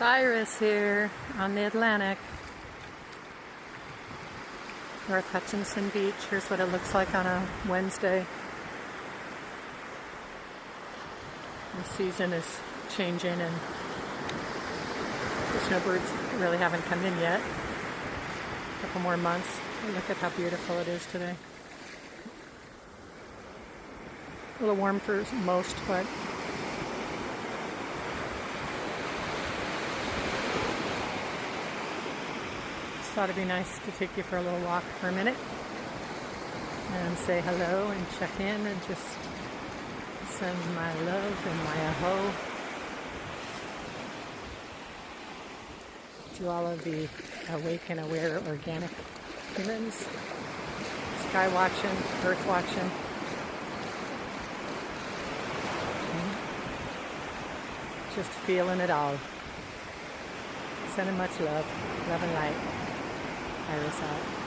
Iris here on the Atlantic. North Hutchinson Beach. Here's what it looks like on a Wednesday. The season is changing and the snowbirds really haven't come in yet. A couple more months. Look at how beautiful it is today. A little warm for most, but thought it'd be nice to take you for a little walk for a minute and say hello and check in and just send my love and my aho to all of the awake and aware organic humans, sky watching, earth watching. Just feeling it all. Sending much love and light. Iris out.